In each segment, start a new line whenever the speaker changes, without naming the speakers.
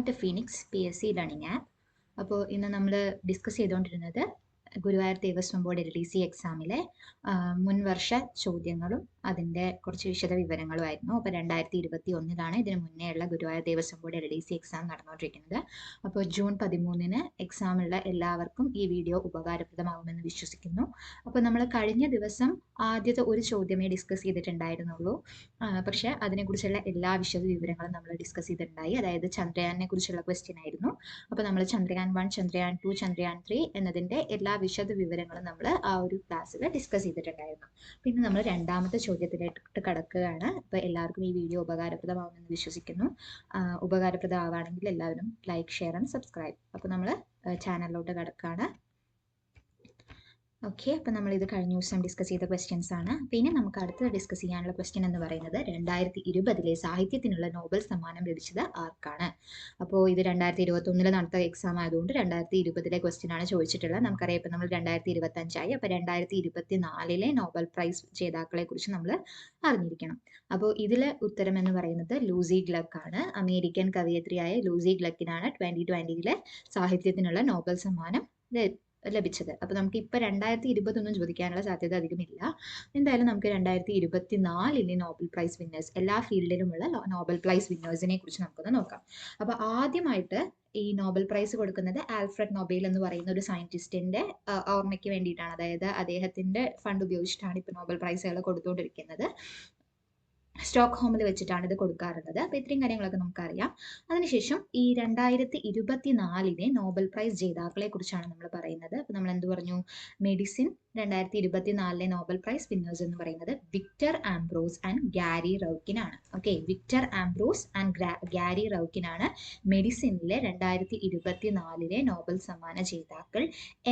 To Phoenix PSC learning app. അപ്പോൾ ഇന്ന് നമ്മൾ ഡിസ്കസ് ചെയ്തുകൊണ്ടിരുന്നത് ഗുരുവായൂർ ദേവസ്വം ബോർഡ് LDC എക്സാമിലെ മുൻവർഷ ചോദ്യങ്ങളും അതിൻ്റെ കുറച്ച് വിശദ വിവരങ്ങളുമായിരുന്നു. അപ്പോൾ 2021 ഇതിന് മുന്നേയുള്ള Guruvayur Devaswom board LDC exam നടന്നുകൊണ്ടിരിക്കുന്നത്. അപ്പോൾ ജൂൺ 13 എക്സാമുള്ള എല്ലാവർക്കും ഈ വീഡിയോ ഉപകാരപ്രദമാകുമെന്ന് വിശ്വസിക്കുന്നു. അപ്പോൾ നമ്മൾ കഴിഞ്ഞ ദിവസം ആദ്യത്തെ ഒരു ചോദ്യമേ ഡിസ്കസ് ചെയ്തിട്ടുണ്ടായിരുന്നുള്ളൂ. പക്ഷേ അതിനെക്കുറിച്ചുള്ള എല്ലാ വിശദ വിവരങ്ങളും നമ്മൾ ഡിസ്കസ് ചെയ്തിട്ടുണ്ടായി. അതായത് ചന്ദ്രയാനെ കുറിച്ചുള്ള ക്വസ്റ്റ്യൻ ആയിരുന്നു. അപ്പോൾ നമ്മൾ ചന്ദ്രയാൻ 1, ചന്ദ്രയാൻ 2, ചന്ദ്രയാൻ 3 എന്നതിൻ്റെ എല്ലാ വിശദ വിവരങ്ങളും നമ്മൾ ആ ഒരു ക്ലാസ്സിൽ ഡിസ്കസ് ചെയ്തിട്ടുണ്ടായിരുന്നു. പിന്നെ നമ്മൾ രണ്ടാമത്തെ ചോദ്യത്തിലേക്ക് കടക്കുകയാണ്. അപ്പോൾ എല്ലാവർക്കും ഈ വീഡിയോ ഉപകാരപ്രദമാകുമെന്ന് വിശ്വസിക്കുന്നു. ഉപകാരപ്രദമാവുകയാണെങ്കിൽ എല്ലാവരും ലൈക്ക്, ഷെയർ ആൻഡ് സബ്സ്ക്രൈബ്. അപ്പോൾ നമ്മൾ ചാനലിലോട്ട് കടക്കുകയാണ്. ഓക്കെ, അപ്പോൾ നമ്മൾ ഇത് കഴിഞ്ഞ ദിവസം ഡിസ്കസ് ചെയ്ത ക്വസ്റ്റ്യൻസ് ആണ്. പിന്നെ നമുക്ക് അടുത്ത് ഡിസ്കസ് ചെയ്യാനുള്ള ക്വസ്റ്റ്യൻ എന്ന് പറയുന്നത് 2020 സാഹിത്യത്തിനുള്ള നോബൽ സമ്മാനം ലഭിച്ചത് ആർക്കാണ്? അപ്പോൾ ഇത് 2021 നടത്തിയ എക്സാം ആയതുകൊണ്ട് 2020 ക്വസ്റ്റ്യൻ ആണ് ചോദിച്ചിട്ടുള്ളത്. നമുക്കറിയാം ഇപ്പോൾ നമ്മൾ 2025 അപ്പോൾ 2024 നോബൽ പ്രൈസ് ജേതാക്കളെ കുറിച്ച് നമ്മൾ അറിഞ്ഞിരിക്കണം. അപ്പോൾ ഇതിലെ ഉത്തരം എന്ന് പറയുന്നത് ലൂസി ഗ്ലക്ക് ആണ്. അമേരിക്കൻ കവയിത്രിയായ ലൂസി ഗ്ലക്കിനാണ് 2020 സാഹിത്യത്തിനുള്ള നോബൽ സമ്മാനം ലഭിച്ചത്. അപ്പോൾ നമുക്ക് ഇപ്പോൾ 2020 ചോദിക്കാനുള്ള സാധ്യത അധികമില്ല. എന്തായാലും നമുക്ക് 2024 നോബൽ പ്രൈസ് വിന്നേഴ്സ്, എല്ലാ ഫീൽഡിലുമുള്ള നോബൽ പ്രൈസ് വിന്നേഴ്സിനെ കുറിച്ച് നമുക്കൊന്ന് നോക്കാം. അപ്പോൾ ആദ്യമായിട്ട് ഈ നോബൽ പ്രൈസ് കൊടുക്കുന്നത് ആൽഫ്രഡ് നൊബേൽ എന്ന് പറയുന്ന ഒരു സയന്റിസ്റ്റിന്റെ ഓർമ്മയ്ക്ക് വേണ്ടിയിട്ടാണ്. അതായത് അദ്ദേഹത്തിന്റെ ഫണ്ട് ഉപയോഗിച്ചിട്ടാണ് ഇപ്പോൾ നോബൽ പ്രൈസുകൾ കൊടുത്തുകൊണ്ടിരിക്കുന്നത്. സ്റ്റോക്ക്ഹോമിൽ വെച്ചിട്ടാണ് ഇത് കൊടുക്കാറുള്ളത്. അപ്പോൾ ഇത്രയും കാര്യങ്ങളൊക്കെ നമുക്കറിയാം. അതിനുശേഷം ഈ 2024 നോബൽ പ്രൈസ് ജേതാക്കളെ കുറിച്ചാണ് നമ്മൾ പറയുന്നത്. അപ്പോൾ നമ്മൾ എന്ത് പറഞ്ഞു? മെഡിസിൻ 2024 നോബൽ പ്രൈസ് വിന്നേഴ്സ് എന്ന് പറയുന്നത് Victor Ambros and Gary Ruvkun ആണ്. Okay, Victor Ambros and Gary Ruvkun ആണ് മെഡിസിനിലെ 2024 നോബൽ സമ്മാന ജേതാക്കൾ.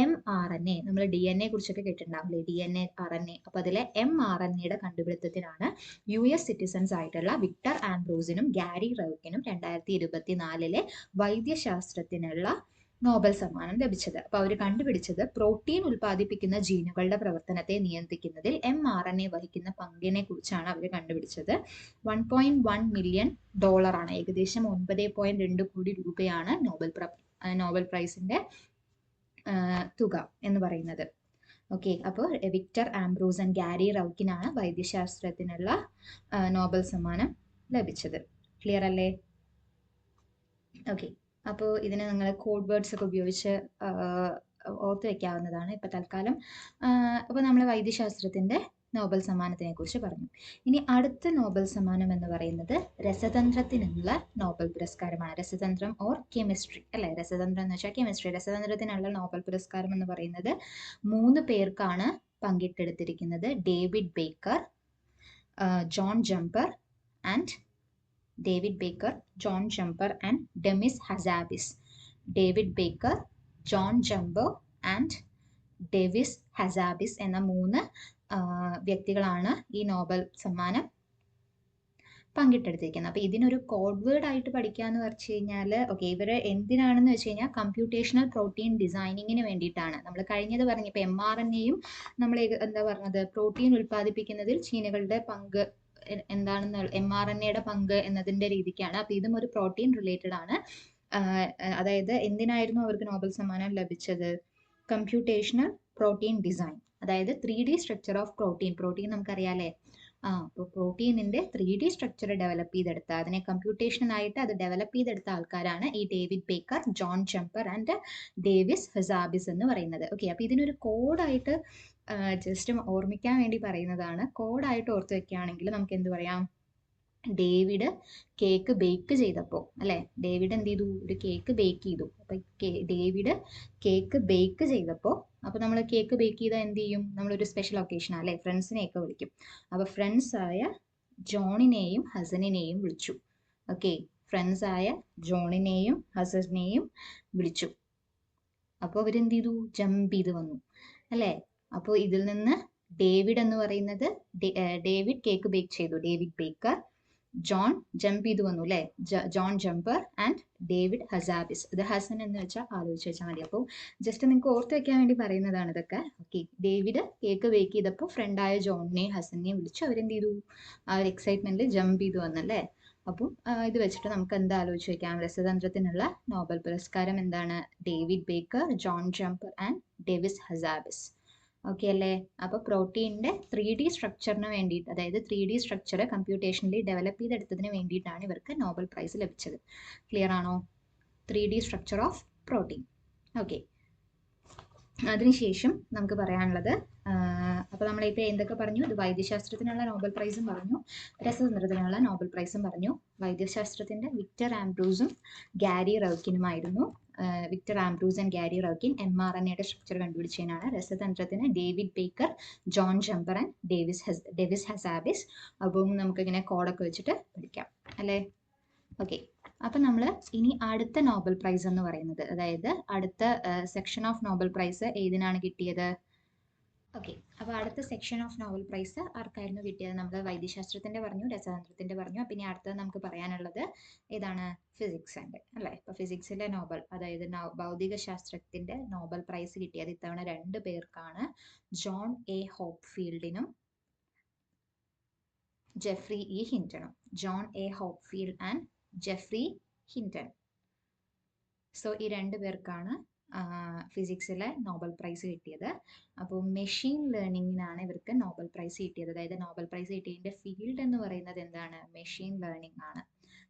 mRNA, നമ്മൾ DNA കുറിച്ചൊക്കെ കേട്ടിട്ടുണ്ടാവില്ലേ, DNA RNA. അപ്പോൾ അതിലെ mRNAയുടെ കണ്ടുപിടുത്തത്തിനാണ് US സിറ്റിസൺസ് ആയിട്ടുള്ള വിക്ടർ ആംബ്രോസിനും ഗാരി റൗക്കിനും 2024 വൈദ്യശാസ്ത്രത്തിനുള്ള നോബൽ സമ്മാനം ലഭിച്ചത്. അപ്പോൾ അവർ കണ്ടുപിടിച്ചത് പ്രോട്ടീൻ ഉൽപ്പാദിപ്പിക്കുന്ന ജീനുകളുടെ പ്രവർത്തനത്തെ നിയന്ത്രിക്കുന്നതിൽ mRNA വഹിക്കുന്ന പങ്കിനെ കുറിച്ചാണ് അവർ കണ്ടുപിടിച്ചത്. $1.1 മില്യൺ ആണ്, ഏകദേശം 9.2 കോടി രൂപയാണ് നോബൽ പ്രൈസിന്റെ തുക എന്ന് പറയുന്നത്. ഓക്കെ, അപ്പോൾ വിക്ടർ ആംബ്രോസ് ആൻഡ് ഗാരി റൗക്കിനാണ് വൈദ്യശാസ്ത്രത്തിനുള്ള നോബൽ സമ്മാനം ലഭിച്ചത്. ക്ലിയർ അല്ലേ? ഓക്കെ, അപ്പോൾ ഇതിനെ നിങ്ങൾ കോഡ് വേർഡ്സ് ഒക്കെ ഉപയോഗിച്ച് ഓർത്ത് വെക്കാവുന്നതാണ് ഇപ്പം തൽക്കാലം. അപ്പോൾ നമ്മൾ വൈദ്യശാസ്ത്രത്തിൻ്റെ നോബൽ സമ്മാനത്തിനെ കുറിച്ച് പറഞ്ഞു. ഇനി അടുത്ത നോബൽ സമ്മാനം എന്ന് പറയുന്നത് രസതന്ത്രത്തിനുള്ള നോബൽ പുരസ്കാരമാണ്. രസതന്ത്രം ഓർ കെമിസ്ട്രി അല്ലേ? രസതന്ത്രം എന്ന് വെച്ചാൽ കെമിസ്ട്രി. രസതന്ത്രത്തിനുള്ള നോബൽ പുരസ്കാരം എന്ന് പറയുന്നത് 3 പേർക്കാണ് പങ്കിട്ടെടുത്തിരിക്കുന്നത്. David Baker, John Jumper and Demis Hassabis. David Baker, John Jumper and Davis Hassabis എന്ന 3 വ്യക്തികളാണ് ഈ നോബൽ സമ്മാനം പങ്കിട്ടെടുത്തിരിക്കുന്നത്. അപ്പോൾ ഇതിനൊരു കോഡ് വേർഡ് ആയിട്ട് പഠിക്കാന്ന് വെച്ച് കഴിഞ്ഞാൽ, ഓക്കെ, ഇവര് എന്തിനാണെന്ന് വെച്ച് കഴിഞ്ഞാൽ കമ്പ്യൂട്ടേഷണൽ പ്രോട്ടീൻ ഡിസൈനിങ്ങിന് വേണ്ടിയിട്ടാണ്. നമ്മൾ കഴിഞ്ഞത് പറഞ്ഞു, ഇപ്പോൾ mRNAയും നമ്മൾ എന്താ പറഞ്ഞത്, പ്രോട്ടീൻ ഉൽപ്പാദിപ്പിക്കുന്നതിൽ ജീനുകളുടെ പങ്ക് എന്താണെന്ന്, mRNAയുടെ പങ്ക് എന്നതിൻ്റെ രീതിക്കാണ്. അപ്പോൾ ഇതും ഒരു പ്രോട്ടീൻ റിലേറ്റഡ് ആണ്. അതായത് എന്തിനായിരുന്നു അവർക്ക് നോബൽ സമ്മാനം ലഭിച്ചത്? കമ്പ്യൂട്ടേഷണൽ പ്രോട്ടീൻ ഡിസൈൻ, അതായത് 3D സ്ട്രക്ചർ ഓഫ് പ്രോട്ടീൻ നമുക്കറിയാലേ. അപ്പോൾ പ്രോട്ടീനിന്റെ 3D സ്ട്രക്ചർ ഡെവലപ്പ് ചെയ്തെടുത്ത, അതിനെ കമ്പ്യൂട്ടേഷനായിട്ട് അത് ഡെവലപ്പ് ചെയ്തെടുത്ത ആൾക്കാരാണ് ഈ David Baker, John Jumper and Davis Hassabis എന്ന് പറയുന്നത്. ഓക്കെ, അപ്പോൾ ഇതിനൊരു കോഡായിട്ട് ജസ്റ്റ് ഓർമ്മിക്കാൻ വേണ്ടി പറയുന്നതാണ്. കോഡായിട്ട് ഓർത്ത് വെക്കുകയാണെങ്കിൽ നമുക്ക് എന്ത് പറയാം? ഡേവിഡ് കേക്ക് ബേക്ക് ചെയ്തപ്പോൾ അല്ലേ, ഡേവിഡ് എന്ത് ചെയ്തു? ഒരു കേക്ക് ബേക്ക് ചെയ്തു. അപ്പം ഡേവിഡ് കേക്ക് ബേക്ക് ചെയ്തപ്പോൾ, അപ്പോൾ നമ്മൾ കേക്ക് ബേക്ക് ചെയ്താൽ എന്ത് ചെയ്യും? നമ്മളൊരു സ്പെഷ്യൽ ഒക്കേഷൻ അല്ലേ, ഫ്രണ്ട്സിനെയൊക്കെ വിളിക്കും. അപ്പോൾ ഫ്രണ്ട്സായ ജോണിനെയും ഹസനിനെയും വിളിച്ചു. ഓക്കെ, ഫ്രണ്ട്സായ ജോണിനെയും ഹസനെയും വിളിച്ചു. അപ്പോൾ അവരെന്ത് ചെയ്തു? ജമ്പ് ചെയ്ത് വന്നു അല്ലേ. അപ്പോൾ ഇതിൽ നിന്ന് ഡേവിഡ് എന്ന് പറയുന്നത്, ഡേവിഡ് കേക്ക് ബേക്ക് ചെയ്തു, ഡേവിഡ് ബേക്കർ. ജോൺ ജമ്പ് ചെയ്ത് വന്നു അല്ലേ, ജോൺ ജംപർ ആൻഡ് ഡേവിഡ് ഹസാബിസ്. ഇത് ഹസൻ എന്ന് വെച്ചാൽ ആലോചിച്ച് വെച്ചാൽ മതി. അപ്പോൾ ജസ്റ്റ് നിങ്ങൾക്ക് ഓർത്ത് വെക്കാൻ വേണ്ടി പറയുന്നതാണ് ഇതൊക്കെ. ഓക്കെ, ഡേവിഡ് കേക്ക് ബേക്ക് ചെയ്തപ്പോൾ ഫ്രണ്ടായ ജോണിനെയും ഹസനെയും വിളിച്ചു. അവരെന്ത് ചെയ്തു? ആ ഒരു എക്സൈറ്റ്മെന്റിൽ ജമ്പ് ചെയ്ത് വന്നല്ലേ. അപ്പം ഇത് വെച്ചിട്ട് നമുക്ക് എന്താ ആലോചിച്ച് വയ്ക്കാം? രസതന്ത്രത്തിനുള്ള നോബൽ പുരസ്കാരം എന്താണ്? David Baker, John Jumper and Davis Hassabis. Okay അല്ലേ? അപ്പോൾ പ്രോട്ടീനിന്റെ 3D സ്ട്രക്ചറിന് വേണ്ടിയിട്ട്, അതായത് 3D സ്ട്രക്ചർ കമ്പ്യൂട്ടേഷനലി ഡെവലപ്പ് ചെയ്തെടുത്തതിന് വേണ്ടിയിട്ടാണ് ഇവർക്ക് നോബൽ പ്രൈസ് ലഭിച്ചത്. ക്ലിയർ ആണോ? 3D structure of protein. Okay, അതിനുശേഷം നമുക്ക് പറയാനുള്ളത്, അപ്പോൾ നമ്മളിപ്പോൾ എന്തൊക്കെ പറഞ്ഞു? ഇത് വൈദ്യശാസ്ത്രത്തിനുള്ള നോബൽ പ്രൈസും പറഞ്ഞു, രസതന്ത്രത്തിനുള്ള നോബൽ പ്രൈസും പറഞ്ഞു. വൈദ്യശാസ്ത്രത്തിന്റെ വിക്ടർ ആംബ്രൂസും ഗാരി റൗക്കിനുമായിരുന്നു. Victor Ambros and Gary Ruvkun mRNAയുടെ സ്ട്രക്ചർ കണ്ടുപിടിച്ചതിനാണ്. രസതന്ത്രത്തിന് David Baker, John Jumper and Davis Hassabis. അപ്പം നമുക്കിങ്ങനെ കോഡൊക്കെ വെച്ചിട്ട് പഠിക്കാം അല്ലേ? ഓക്കെ, അപ്പം നമ്മൾ ഇനി അടുത്ത നോബൽ പ്രൈസ് എന്ന് പറയുന്നത്, അതായത് അടുത്ത സെക്ഷൻ ഓഫ് നോബൽ പ്രൈസ് ഏതിനാണ് കിട്ടിയത്? ഓക്കെ, അപ്പോൾ അടുത്ത സെക്ഷൻ ഓഫ് നോബൽ പ്രൈസ് ആർക്കായിരുന്നു കിട്ടിയത്? നമ്മൾ വൈദ്യശാസ്ത്രത്തിന്റെ പറഞ്ഞു, രസതന്ത്രത്തിന്റെ പറഞ്ഞു. അപ്പം ഇനി അടുത്തത് നമുക്ക് പറയാനുള്ളത് ഏതാണ്? ഫിസിക്സിന്റെ അല്ലേ? ഇപ്പോൾ ഫിസിക്സിന്റെ നോബൽ, അതായത് ഭൗതിക ശാസ്ത്രത്തിന്റെ നോബൽ പ്രൈസ് കിട്ടിയത് ഇത്തവണ 2 പേർക്കാണ്. ജോൺ എ ഹോപ്ഫീൽഡിനും ജെഫ്രി ഇ ഹിൻറ്റണും. John A Hopfield and Geoffrey Hinton. So ഈ 2 പേർക്കാണ് ഫിസിക്സിലെ നോബൽ പ്രൈസ് കിട്ടിയത്. അപ്പോൾ മെഷീൻ ലേണിംഗിനാണ് ഇവർക്ക് നോബൽ പ്രൈസ് കിട്ടിയത്. അതായത് നോബൽ പ്രൈസ് കിട്ടിയതിന്റെ ഫീൽഡ് എന്ന് പറയുന്നത് എന്താണ്? മെഷീൻ ലേണിംഗ് ആണ്.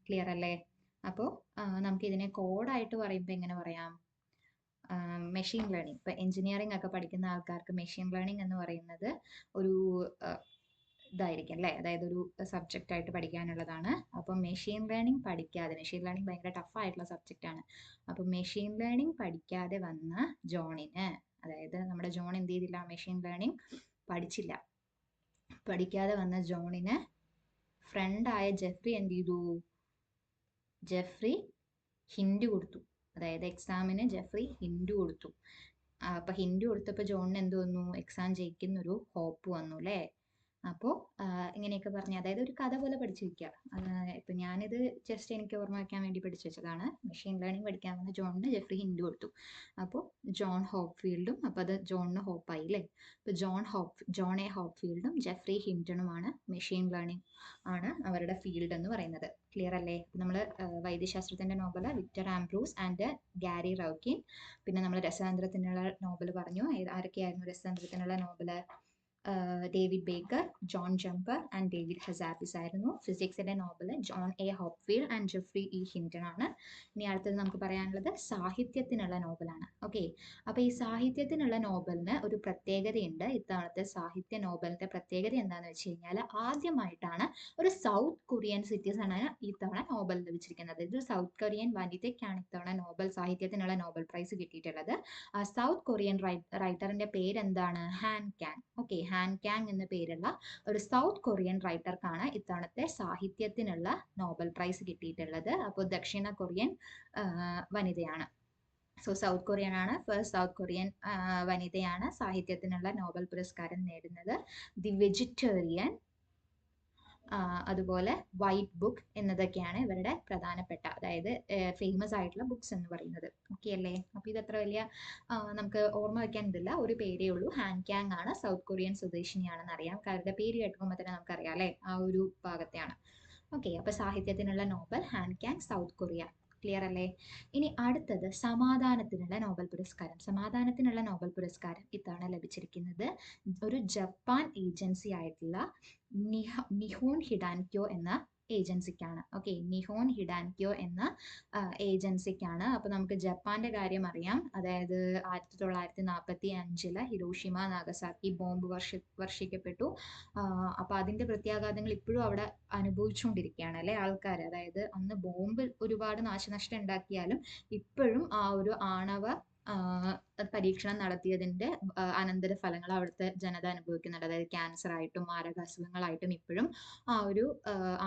ക്ലിയർ അല്ലേ? അപ്പോൾ നമുക്ക് ഇതിനെ കോഡായിട്ട് പറയുമ്പോൾ എങ്ങനെ പറയാം? മെഷീൻ ലേണിംഗ്, ഇപ്പോൾ എഞ്ചിനീയറിംഗ് ഒക്കെ പഠിക്കുന്ന ആൾക്കാർക്ക് മെഷീൻ ലേണിംഗ് എന്ന് പറയുന്നത് ഒരു ഇതായിരിക്കും അല്ലേ? അതായത് ഒരു സബ്ജക്റ്റ് ആയിട്ട് പഠിക്കാനുള്ളതാണ്. അപ്പം മെഷീൻ ലേണിംഗ് പഠിക്കാതെ, മെഷീൻ ലേണിംഗ് ഭയങ്കര ടഫായിട്ടുള്ള സബ്ജക്റ്റ് ആണ്. അപ്പം മെഷീൻ ലേണിംഗ് പഠിക്കാതെ വന്ന ജോണിന്, അതായത് നമ്മുടെ ജോൺ എന്ത് ചെയ്തില്ല? മെഷീൻ ലേണിംഗ് പഠിച്ചില്ല. പഠിക്കാതെ വന്ന ജോണിന് ഫ്രണ്ടായ ജെഫ്രി എന്ത് ചെയ്തു? ജെഫ്രി ഹിൻഡ് കൊടുത്തു. അതായത് എക്സാമിന് ജെഫ്രി ഹിൻഡ് കൊടുത്തു. അപ്പൊ ഹിൻഡ് കൊടുത്തപ്പോൾ ജോണിന് എന്ത് വന്നു? എക്സാം ജയിക്കുന്നൊരു ഹോപ്പ് വന്നു അല്ലേ? അപ്പോൾ ഇങ്ങനെയൊക്കെ പറഞ്ഞ്, അതായത് ഒരു കഥ പോലെ പഠിച്ചു വയ്ക്കുക. ഇപ്പം ഞാനിത് ജസ്റ്റ് എനിക്ക് ഓർമ്മ വയ്ക്കാൻ വേണ്ടി പഠിച്ചു വെച്ചതാണ്. മെഷീൻ ലേണിംഗ് പഠിക്കാൻ വന്ന ജോണിന് ജെഫ്രി ഹിൻഡ് കൊടുത്തു. അപ്പോൾ ജോൺ ഹോപ്ഫീൽഡും, അപ്പോൾ അത് ജോണിന് ഹോപ്പായി അല്ലേ? അപ്പോൾ ജോൺ എ ഹോപ്ഫീൽഡും ജെഫ്രി ഹിൻറ്റണുമാണ് മെഷീൻ ലേണിംഗ് ആണ് അവരുടെ ഫീൽഡ് എന്ന് പറയുന്നത്. ക്ലിയർ അല്ലേ? നമ്മൾ വൈദ്യശാസ്ത്രത്തിന്റെ Nobel Victor Ambros and Gary Ruvkun. പിന്നെ നമ്മൾ രസതന്ത്രത്തിനുള്ള നോബൽ പറഞ്ഞു. ആരൊക്കെയായിരുന്നു രസതന്ത്രത്തിനുള്ള Nobel? David Baker, John Jumper and David Hassabis ആയിരുന്നു. ഫിസിക്സിന്റെ Nobel John A Hopfield and Geoffrey E Hinton ആണ്. ഇനി അടുത്തത് നമുക്ക് പറയാനുള്ളത് സാഹിത്യത്തിനുള്ള നോബലാണ്. ഓക്കെ, അപ്പൊ ഈ സാഹിത്യത്തിനുള്ള നോബലിന് ഒരു പ്രത്യേകതയുണ്ട്. ഇത്തവണത്തെ സാഹിത്യ നോബലിന്റെ പ്രത്യേകത എന്താണെന്ന് വെച്ച് കഴിഞ്ഞാൽ, ആദ്യമായിട്ടാണ് ഒരു സൗത്ത് കൊറിയൻ സിറ്റിസണ് ഇത്തവണ നോബൽ ലഭിച്ചിരിക്കുന്നത്. ഇത് സൗത്ത് കൊറിയൻ വനിതയ്ക്കാണ് ഇത്തവണ നോബൽ സാഹിത്യത്തിനുള്ള നോബൽ പ്രൈസ് കിട്ടിയിട്ടുള്ളത്. സൗത്ത് കൊറിയൻ റൈറ്ററിന്റെ പേരെന്താണ്? Han Kang. Okay, Han Kang എന്ന പേരുള്ള ഒരു സൗത്ത് കൊറിയൻ റൈറ്റർക്കാണ് ഇത്തവണത്തെ സാഹിത്യത്തിനുള്ള നോബൽ പ്രൈസ് കിട്ടിയിട്ടുള്ളത്. അപ്പോൾ ദക്ഷിണ കൊറിയൻ വനിതയാണ്. സോ സൗത്ത് കൊറിയൻ ആണ്, ഫസ്റ്റ് സൗത്ത് കൊറിയൻ വനിതയാണ് സാഹിത്യത്തിനുള്ള നോബൽ പുരസ്കാരം നേടുന്നത്. ദി വെജിറ്റേറിയൻ, അതുപോലെ വൈറ്റ് ബുക്ക് എന്നതൊക്കെയാണ് ഇവരുടെ പ്രധാനപ്പെട്ട, അതായത് ഫേമസ് ആയിട്ടുള്ള ബുക്സ് എന്ന് പറയുന്നത്. ഓക്കെ അല്ലേ? അപ്പോൾ ഇത് അത്ര വലിയ നമുക്ക് ഓർമ്മ വെക്കാൻ ഇതില്ല, ഒരു പേരേ ഉള്ളൂ. ഹാൻ ക്യാങ് ആണ്, സൗത്ത് കൊറിയൻ സ്വദേശിനിയാണെന്ന് അറിയാം. അവരുടെ പേര് കേൾക്കുമ്പോൾ തന്നെ നമുക്കറിയാം അല്ലേ? ആ ഒരു ഭാഗത്തെയാണ്. ഓക്കെ, അപ്പോൾ സാഹിത്യത്തിനുള്ള Nobel Han Kang, South Korea. Clear അല്ലേ? ഇനി അടുത്തത് സമാധാനത്തിനുള്ള നോബൽ പുരസ്കാരം. സമാധാനത്തിനുള്ള നോബൽ പുരസ്കാരം ഇത്തവണ ലഭിച്ചിരിക്കുന്നത് ഒരു ജപ്പാൻ ഏജൻസി ആയിട്ടുള്ള നിഹോൺ ഹിഡാൻക്യോ എന്ന ഏജൻസിക്കാണ്. ഓക്കെ, നിഹോൺ ഹിഡാൻക്യോ എന്ന ഏജൻസിക്കാണ്. അപ്പോൾ നമുക്ക് ജപ്പാന്റെ കാര്യം അറിയാം. അതായത് 1945 ഹിരോഷിമ നാഗസാക്കി ബോംബ് വർഷിക്കപ്പെട്ടു. അപ്പോൾ അതിന്റെ പ്രത്യാഘാതങ്ങൾ ഇപ്പോഴും അവിടെ അനുഭവിച്ചുകൊണ്ടിരിക്കുകയാണ് അല്ലെ ആൾക്കാർ. അതായത് അന്ന് ബോംബ് ഒരുപാട് നാശനഷ്ടം ഉണ്ടാക്കിയാലും ഇപ്പോഴും ആ ഒരു ആണവ പരീക്ഷണം നടത്തിയതിന്റെ അനന്തരഫലങ്ങൾ അവിടുത്തെ ജനത അനുഭവിക്കുന്നുണ്ട്. അതായത് ക്യാൻസർ ആയിട്ടും മാരകാസുഖങ്ങളായിട്ടും ഇപ്പോഴും ആ ഒരു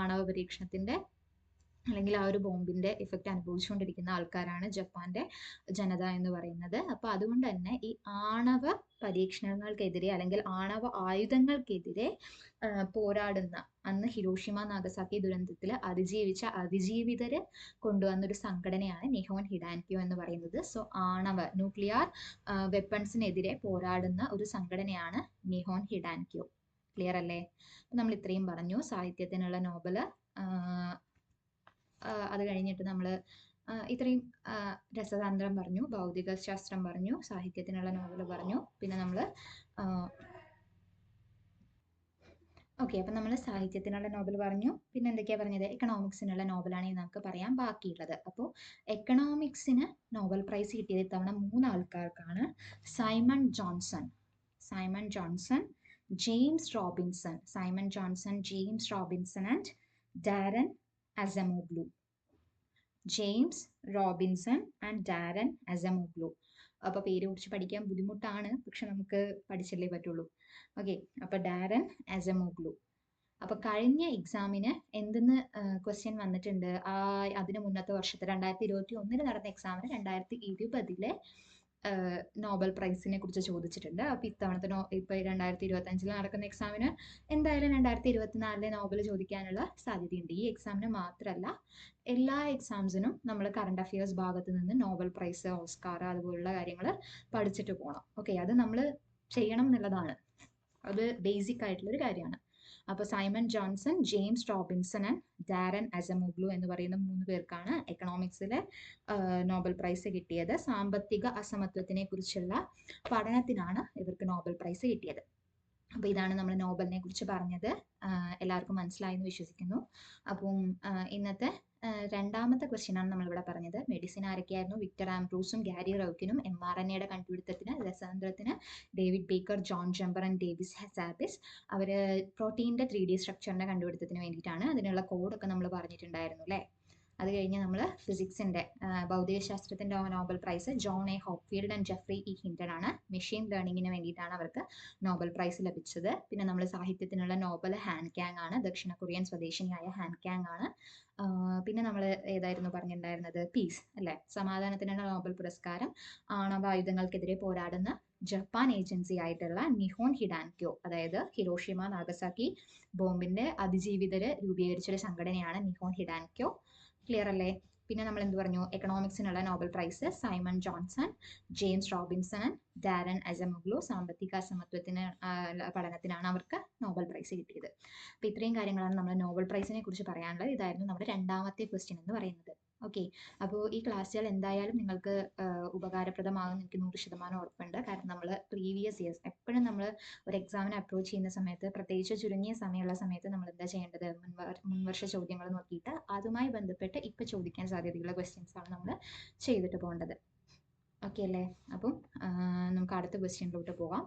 ആണവ പരീക്ഷണത്തിന്റെ അല്ലെങ്കിൽ ആ ഒരു ബോംബിന്റെ ഇഫക്റ്റ് അനുഭവിച്ചുകൊണ്ടിരിക്കുന്ന ആൾക്കാരാണ് ജപ്പാന്റെ ജനത എന്ന് പറയുന്നത്. അപ്പൊ അതുകൊണ്ട് തന്നെ ഈ ആണവ പരീക്ഷണങ്ങൾക്കെതിരെ അല്ലെങ്കിൽ ആണവ ആയുധങ്ങൾക്കെതിരെ പോരാടുന്ന, അന്ന് ഹിരോഷിമ നാഗസാക്കി ദുരന്തത്തിൽ അതിജീവിച്ച അതിജീവിതര് കൊണ്ടുവന്നൊരു സംഘടനയാണ് നിഹോൺ ഹിഡാൻക്യോ എന്ന് പറയുന്നത്. സോ ന്യൂക്ലിയർ വെപ്പൺസിനെതിരെ പോരാടുന്ന ഒരു സംഘടനയാണ് നിഹോൺ ഹിഡാൻക്യോ. ക്ലിയർ അല്ലേ? നമ്മൾ ഇത്രയും പറഞ്ഞു. സാഹിത്യത്തിനുള്ള നോബല് അത് കഴിഞ്ഞിട്ട് നമ്മൾ ഇത്രയും രസതന്ത്രം പറഞ്ഞു, ഭൗതിക ശാസ്ത്രം പറഞ്ഞു, സാഹിത്യത്തിനുള്ള നോവൽ പറഞ്ഞു, പിന്നെ നമ്മൾ ഓക്കെ. അപ്പം നമ്മൾ സാഹിത്യത്തിനുള്ള നോവൽ പറഞ്ഞു. പിന്നെ എന്തൊക്കെയാ പറഞ്ഞത്? എക്കണോമിക്സിനുള്ള നോവലാണ് നമുക്ക് പറയാൻ ബാക്കിയുള്ളത്. അപ്പോൾ എക്കണോമിക്സിന് നോബൽ പ്രൈസ് കിട്ടിയത് ഇത്തവണ 3 ആൾക്കാർക്കാണ്. Simon Johnson, James Robinson and Daron Acemoglu. അപ്പോൾ പേര് കുറിച്ച് പഠിക്കാൻ ബുദ്ധിമുട്ടാണ്, പക്ഷെ നമുക്ക് പഠിച്ചല്ലേ പറ്റുള്ളൂ. ഓക്കെ. അപ്പോൾ ഡാരൻ അസമോഗ്ലു. അപ്പൊ കഴിഞ്ഞ എക്സാമിന് എന്തെന്ന് ക്വസ്റ്റ്യൻ വന്നിട്ടുണ്ട്? അതിന് മുന്നത്തെ വർഷത്തെ 2021 നടന്ന എക്സാമിന് 2020 നോബൽ പ്രൈസിനെ കുറിച്ച് ചോദിച്ചിട്ടുണ്ട്. അപ്പൊ ഇത്തവണത്തെ ഇപ്പൊ 2025 നടക്കുന്ന എക്സാമിന് എന്തായാലും 2024 നോബൽ ചോദിക്കാനുള്ള സാധ്യതയുണ്ട്. ഈ എക്സാമിന് മാത്രമല്ല, എല്ലാ എക്സാംസിനും നമ്മൾ കറണ്ട് അഫയേഴ്സ് ഭാഗത്ത് നിന്ന് നോബൽ പ്രൈസ്, ഓസ്കാർ അതുപോലുള്ള കാര്യങ്ങൾ പഠിച്ചിട്ട് പോകണം. ഓക്കെ, അത് നമ്മൾ ചെയ്യണം എന്നുള്ളതാണ്. അത് ബേസിക് ആയിട്ടുള്ള ഒരു കാര്യമാണ്. അപ്പോൾ Simon Johnson, James Robinson and Daron Acemoglu എന്ന് പറയുന്ന 3 പേർക്കാണ് എക്കണോമിക്സിലെ നോബൽ പ്രൈസ് കിട്ടിയത്. സാമ്പത്തിക അസമത്വത്തിനെ കുറിച്ചുള്ള പഠനത്തിനാണ് ഇവർക്ക് നോബൽ പ്രൈസ് കിട്ടിയത്. അപ്പോൾ ഇതാണ് നമ്മൾ നോബലിനെ കുറിച്ച് പറഞ്ഞത്. എല്ലാവർക്കും മനസ്സിലായി എന്ന് വിശ്വസിക്കുന്നു. അപ്പം ഇന്നത്തെ രണ്ടാമത്തെ ക്വസ്റ്റ്യൻ ആണ് നമ്മളിവിടെ പറഞ്ഞത്. മെഡിസിൻ ആരൊക്കെയായിരുന്നു? വിക്ടർ ആംബ്രൂസും ഗാരി റൌക്കിനും, mRNA കണ്ടുപിടുത്തത്തിന്, രസതന്ത്രത്തിന് David Baker, John Jumper and Davis Hassabis. അവർ പ്രോട്ടീൻ്റെ 3D സ്ട്രക്ചറിൻ്റെ കണ്ടുപിടുത്തത്തിന് വേണ്ടിയിട്ടാണ്. അതിനുള്ള കോഡൊക്കെ നമ്മൾ പറഞ്ഞിട്ടുണ്ടായിരുന്നു അല്ലേ? അത് കഴിഞ്ഞ് നമ്മൾ ഫിസിക്സിൻ്റെ ഭൗതികശാസ്ത്രത്തിൻ്റെ Nobel prize John A Hopfield and Geoffrey E Hinton ആണ്. മെഷീൻ ലേണിങ്ങിന് വേണ്ടിയിട്ടാണ് അവർക്ക് നോബൽ പ്രൈസ് ലഭിച്ചത്. പിന്നെ നമ്മൾ സാഹിത്യത്തിനുള്ള നോബൽ ഹാൻ ക്യാങ് ആണ്. ദക്ഷിണ കൊറിയൻ സ്വദേശിനിയായ ഹാൻ ക്യാങ് ആണ്. പിന്നെ നമ്മൾ ഏതായിരുന്നു പറഞ്ഞിട്ടുണ്ടായിരുന്നത്? പീസ് അല്ലേ? സമാധാനത്തിനുള്ള നോബൽ പുരസ്കാരം ആണവായുധങ്ങൾക്കെതിരെ പോരാടുന്ന ജപ്പാൻ ഏജൻസി ആയിട്ടുള്ള നിഹോൺ ഹിഡാൻക്യോ, അതായത് ഹിരോഷിമ നാഗസാക്കി ബോംബിന്റെ അതിജീവിതര് രൂപീകരിച്ചൊരു സംഘടനയാണ് നിഹോൺ ഹിഡാൻക്യോ. ക്ലിയർ അല്ലേ? പിന്നെ നമ്മൾ എന്ത് പറഞ്ഞു? എക്കണോമിക്സിനുള്ള Nobel prize Simon Johnson, James Robinson, Daron Acemoglu. സാമ്പത്തിക അസമത്വത്തിന് പഠനത്തിനാണ് അവർക്ക് നോബൽ പ്രൈസ് കിട്ടിയത്. അപ്പോൾ ഇത്രയും കാര്യങ്ങളാണ് നമ്മൾ നോബൽ പ്രൈസിനെ കുറിച്ച് പറയാനുള്ളത്. ഇതായിരുന്നു നമ്മുടെ രണ്ടാമത്തെ ക്വസ്റ്റ്യൻ എന്ന് പറയുന്നത്. ഓക്കെ. അപ്പോൾ ഈ ക്ലാസ്സുകൾ എന്തായാലും നിങ്ങൾക്ക് ഉപകാരപ്രദമാകുമെന്ന് എനിക്ക് 100% ഉറപ്പുണ്ട്. കാരണം നമ്മൾ പ്രീവിയസ് ഇയേഴ്സ് എപ്പോഴും നമ്മൾ ഒരു എക്സാമിനെ അപ്രോച്ച് ചെയ്യുന്ന സമയത്ത്, പ്രത്യേകിച്ച് ചുരുങ്ങിയ സമയമുള്ള സമയത്ത്, നമ്മൾ എന്താ ചെയ്യേണ്ടത്? മുൻവർഷ ചോദ്യങ്ങൾ നോക്കിയിട്ട് അതുമായി ബന്ധപ്പെട്ട് ഇപ്പോൾ ചോദിക്കാൻ സാധ്യതയുള്ള ക്വസ്റ്റ്യൻസ് ആണ് നമ്മൾ ചെയ്തിട്ട് പോകേണ്ടത്. ഓക്കെ അല്ലേ? അപ്പം നമുക്ക് അടുത്ത ക്വസ്റ്റ്യനിലോട്ട് പോകാം.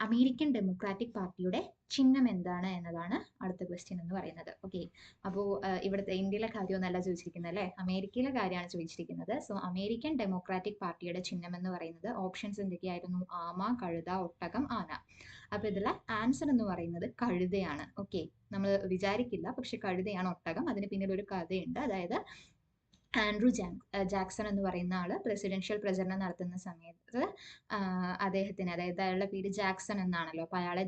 അമേരിക്കൻ ഡെമോക്രാറ്റിക് പാർട്ടിയുടെ ചിഹ്നം എന്താണ് എന്നതാണ് അടുത്ത ക്വസ്റ്റ്യൻ എന്ന് പറയുന്നത്. ഓക്കെ. അപ്പോൾ ഇവിടുത്തെ ഇന്ത്യയിലെ കാര്യമൊന്നല്ല ചോദിച്ചിരിക്കുന്നത് അല്ലേ? അമേരിക്കയിലെ കാര്യമാണ് ചോദിച്ചിരിക്കുന്നത്. സോ അമേരിക്കൻ ഡെമോക്രാറ്റിക് പാർട്ടിയുടെ ചിഹ്നം എന്ന് പറയുന്നത് ഓപ്ഷൻസ് എന്തൊക്കെയായിരുന്നു? ആമ, കഴുത, ഒട്ടകം, ആന. അപ്പോൾ ഇതിലെ ആൻസർ എന്ന് പറയുന്നത് കഴുതയാണ്. ഓക്കെ. നമ്മൾ വിചാരിക്കില്ല, പക്ഷെ കഴുതയാണ് ഒട്ടകം. അതിന് പിന്നിൽ ഒരു കഥയുണ്ട്. അതായത് ആൻഡ്രൂ ജാക്സൺ എന്ന് പറയുന്ന ആള് പ്രസിഡൻഷ്യൽ പ്രചരണം നടത്തുന്ന സമയത്ത് അദ്ദേഹത്തിന്, അതായത് അയാളുടെ പേര് ജാക്സൺ എന്നാണല്ലോ, അപ്പൊ അയാളെ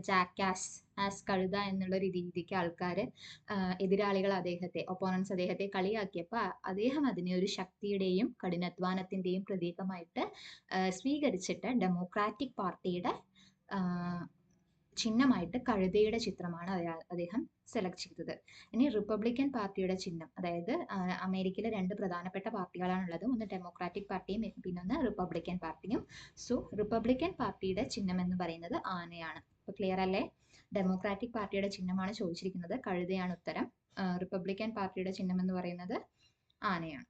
ആസ് കഴുത എന്നുള്ള ഒരു രീതിക്ക് ആൾക്കാർ, എതിരാളികൾ ഒപ്പോണൻസ് അദ്ദേഹത്തെ കളിയാക്കിയപ്പോൾ അദ്ദേഹം അതിനെ ഒരു ശക്തിയുടെയും കഠിനാധ്വാനത്തിന്റെയും പ്രതീകമായിട്ട് സ്വീകരിച്ചിട്ട് ഡെമോക്രാറ്റിക് പാർട്ടിയുടെ ചിഹ്നമായിട്ട് കഴുതയുടെ ചിത്രമാണ് അദ്ദേഹം സെലക്ട് ചെയ്തത്. ഇനി റിപ്പബ്ലിക്കൻ പാർട്ടിയുടെ ചിഹ്നം, അതായത് അമേരിക്കയിലെ 2 പ്രധാനപ്പെട്ട പാർട്ടികളാണുള്ളത്. ഒന്ന് ഡെമോക്രാറ്റിക് പാർട്ടിയും പിന്നൊന്ന് റിപ്പബ്ലിക്കൻ പാർട്ടിയും. സോ റിപ്പബ്ലിക്കൻ പാർട്ടിയുടെ ചിഹ്നം എന്ന് പറയുന്നത് ആനയാണ്. അപ്പൊ ക്ലിയർ അല്ലേ? ഡെമോക്രാറ്റിക് പാർട്ടിയുടെ ചിഹ്നമാണ് ചോദിച്ചിരിക്കുന്നത്, കഴുതയാണ് ഉത്തരം. റിപ്പബ്ലിക്കൻ പാർട്ടിയുടെ ചിഹ്നം എന്ന് പറയുന്നത് ആനയാണ്.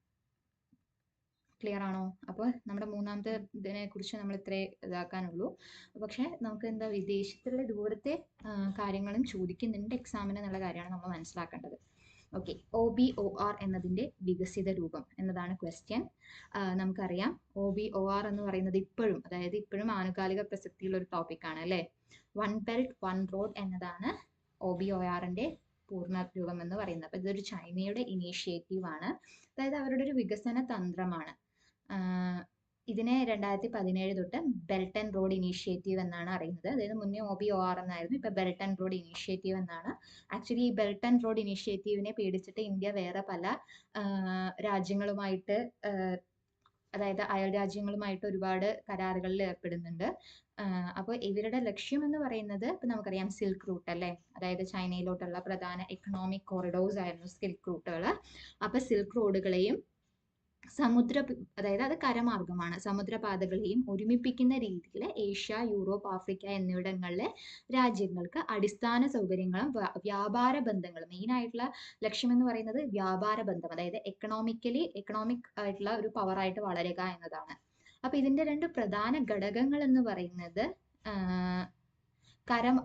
ക്ലിയർ ആണോ? അപ്പോൾ നമ്മുടെ മൂന്നാമത്തെ ഇതിനെ കുറിച്ച് നമ്മൾ ഇത്രേ ഇതാക്കാനുള്ളൂ. പക്ഷെ നമുക്ക് എന്താ, വിദേശത്തുള്ള ദൂരത്തെ കാര്യങ്ങളും ചോദിക്കുന്നുണ്ട് എക്സാമിന് എന്നുള്ള കാര്യമാണ് നമ്മൾ മനസ്സിലാക്കേണ്ടത്. ഓക്കെ. OBOR എന്നതിന്റെ വികസിത രൂപം എന്നതാണ് ക്വസ്റ്റ്യൻ. നമുക്കറിയാം OBOR എന്ന് പറയുന്നത് ഇപ്പോഴും ആനുകാലിക പ്രസക്തിയുള്ള ഒരു ടോപ്പിക്കാണ് അല്ലേ? വൺ ബെൽറ്റ് വൺ റോഡ് എന്നതാണ് OBORന്റെ പൂർണ്ണ രൂപം എന്ന് പറയുന്നത്. അപ്പൊ ഇതൊരു ചൈനയുടെ ഇനീഷ്യേറ്റീവ് ആണ്. അതായത് അവരുടെ ഒരു വികസന തന്ത്രമാണ്. ഇതിനെ 2017 തൊട്ട് ബെൽറ്റ് ആൻഡ് റോഡ് ഇനീഷ്യേറ്റീവ് എന്നാണ് അറിയുന്നത്. അതായത് മുന്നേ OBOR എന്നായിരുന്നു, ഇപ്പൊ ബെൽറ്റ് ആൻഡ് റോഡ് ഇനീഷ്യേറ്റീവ് എന്നാണ്. ആക്ച്വലി ഈ ബെൽറ്റ് ആൻഡ് റോഡ് ഇനീഷ്യേറ്റീവിനെ പേടിച്ചിട്ട് ഇന്ത്യ വേറെ പല രാജ്യങ്ങളുമായിട്ട് അതായത് അയൽ രാജ്യങ്ങളുമായിട്ട് ഒരുപാട് കരാറുകളിൽ ഏർപ്പെടുന്നുണ്ട്. അപ്പോൾ ഇവരുടെ ലക്ഷ്യം എന്ന് പറയുന്നത് ഇപ്പൊ നമുക്കറിയാം സിൽക്ക് റൂട്ട് അല്ലേ, അതായത് ചൈനയിലോട്ടുള്ള പ്രധാന എക്കണോമിക് കോറിഡോർസ് ആയിരുന്നു സിൽക്ക് റൂട്ടുകൾ. അപ്പൊ സിൽക്ക് റോഡുകളെയും അതായത് അത് കരമാർഗമാണ്, സമുദ്രപാതകളെയും ഒരുമിപ്പിക്കുന്ന രീതിയിൽ ഏഷ്യ, യൂറോപ്പ്, ആഫ്രിക്ക എന്നിവിടങ്ങളിലെ രാജ്യങ്ങൾക്ക് അടിസ്ഥാന സൗകര്യങ്ങളും വ്യാപാര ബന്ധങ്ങളും, മെയിൻ ആയിട്ടുള്ള ലക്ഷ്യം എന്ന് പറയുന്നത് വ്യാപാര ബന്ധം, അതായത് എക്കണോമിക് ആയിട്ടുള്ള ഒരു പവറായിട്ട് വളരുക എന്നതാണ്. അപ്പൊ ഇതിന്റെ രണ്ട് പ്രധാന ഘടകങ്ങൾ എന്ന് പറയുന്നത്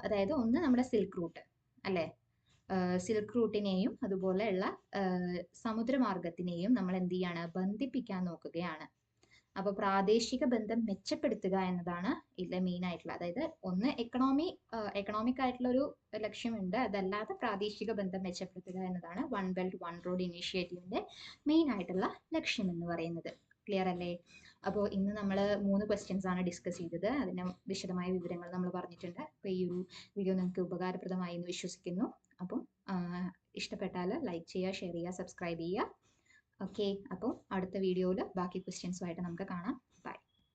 അതായത് ഒന്ന് നമ്മുടെ സിൽക്ക് റൂട്ട് അല്ലെ, സിൽക്ക് റൂട്ടിനെയും അതുപോലെയുള്ള സമുദ്രമാർഗത്തിനെയും നമ്മൾ എന്ത് ചെയ്യാണ്, ബന്ധിപ്പിക്കാൻ നോക്കുകയാണ്. അപ്പൊ പ്രാദേശിക ബന്ധം മെച്ചപ്പെടുത്തുക എന്നതാണ് ഇതിലെ മെയിൻ ആയിട്ടുള്ള, അതായത് ഒന്ന് എക്കണോമിക് ആയിട്ടുള്ള ഒരു ലക്ഷ്യമുണ്ട്, അതല്ലാതെ പ്രാദേശിക ബന്ധം മെച്ചപ്പെടുത്തുക എന്നതാണ് വൺ ബെൽറ്റ് വൺ റോഡ് ഇനീഷ്യേറ്റീവിന്റെ മെയിൻ ആയിട്ടുള്ള ലക്ഷ്യം എന്ന് പറയുന്നത്. ക്ലിയർ അല്ലേ? അപ്പോൾ ഇന്ന് നമ്മൾ 3 ക്വസ്റ്റ്യൻസ് ആണ് ഡിസ്കസ് ചെയ്തത്. അതിന് വിശദമായ വിവരങ്ങൾ നമ്മൾ പറഞ്ഞിട്ടുണ്ട്. അപ്പോൾ ഈ ഒരു വീഡിയോ നിങ്ങൾക്ക് ഉപകാരപ്രദമായി എന്ന് വിശ്വസിക്കുന്നു. അപ്പം ഇഷ്ടപ്പെട്ടാൽ ലൈക്ക് ചെയ്യുക, ഷെയർ ചെയ്യുക, സബ്സ്ക്രൈബ് ചെയ്യുക. ഓക്കെ, അപ്പോൾ അടുത്ത വീഡിയോയിൽ ബാക്കി ക്വസ്റ്റ്യൻസുമായിട്ട് നമുക്ക് കാണാം.